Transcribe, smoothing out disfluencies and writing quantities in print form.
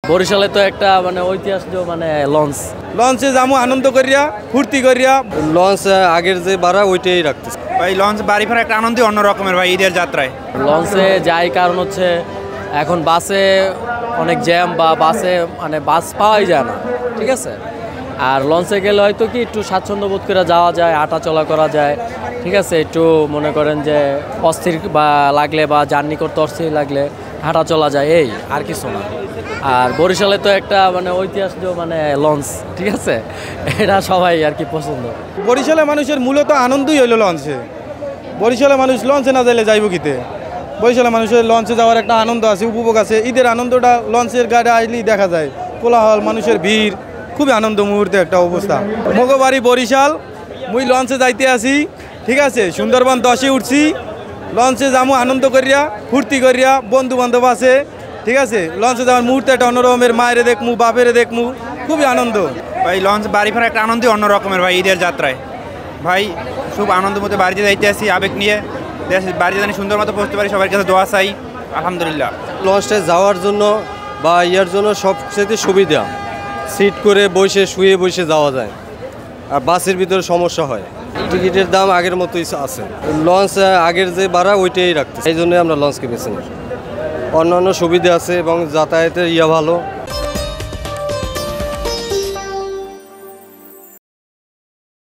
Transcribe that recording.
বরিশালে তো একটা মানে ঐতিহাসিক মানে লঞ্চে যাবো আনন্দ করিয়া ফুর্তি করিয়া। লঞ্চ আগের যে ভাড়া ওইটাই রাখতেছে ভাই। লঞ্চ বাড়ি ফেরার একটা আনন্দই অন্য রকমের ভাই ঈদের যাত্রায়। লঞ্চে যাই কারণ হচ্ছে এখন বাসে অনেক জ্যাম বা বাসে মানে বাস পাওয়াই যায় না, ঠিক আছে। আর লঞ্চে গেলে হয়তো কি একটু স্বাচ্ছন্দ্য বোধ করে যাওয়া যায়, হাঁটা চলা করা যায়, ঠিক আছে। একটু মনে করেন যে অস্থির বা লাগলে বা জার্নি করতে অস্থির লাগলে হাঁটা চলা যায়, এই আর কিছু না। আর বরিশালে তো একটা মানে ঐতিহাসিক মানে লঞ্চ, ঠিক আছে, এটা সবাই আর কি পছন্দ। বরিশালে মানুষের মূলত আনন্দই হইলো লঞ্চে। বরিশালে মানুষ লঞ্চে না যাইলে যাইব কিতে। বরিশালে মানুষের লঞ্চে যাওয়ার একটা আনন্দ আছে, উপভোগ আছে। ঈদের আনন্দটা লঞ্চের গাড়ি আইলেই দেখা যায়, কোলাহল, মানুষের ভিড়, খুবই আনন্দ মুহূর্তে একটা অবস্থা। মগবাড়ি বরিশাল, মুই লঞ্চে যাইতে আসি, ঠিক আছে। সুন্দরবন 10-এ উঠছি, লঞ্চে যাবো আনন্দ করিয়া ফুর্তি করিয়া, বন্ধু বান্ধব আছে, ঠিক আছে। লঞ্চে যাওয়ার মুহূর্তে একটা অন্যরকমের, মায়েরে দেখমু, বাপেরে দেখমু, খুবই আনন্দ ভাই। লঞ্চ বাড়ি ফেরার একটা আনন্দই অন্য রকমের ভাই ঈদের যাত্রায়। ভাই খুব আনন্দের মধ্যে বাড়িতে যাইতে আসি আবেগ নিয়ে, বাড়িতে জানি সুন্দর মতো পৌঁছতে পারি, সবার কাছে দোয়া চাই, আলহামদুলিল্লাহ। লঞ্চটায় যাওয়ার জন্য বা ইয়ার জন্য সবচেয়ে সুবিধা, সিট করে বসে শুয়ে বসে যাওয়া যায়। আর বাসের ভিতরে সমস্যা হয়, টিকিটের দাম আগের মতোই আছে। লঞ্চ আগের যে ভাড়া ওইটাই রাখতেছে, এই জন্যই আমরা লঞ্চকে বেছে নিই। অন্যান্য সুবিধা আছে এবং যাতায়াতের ভালো।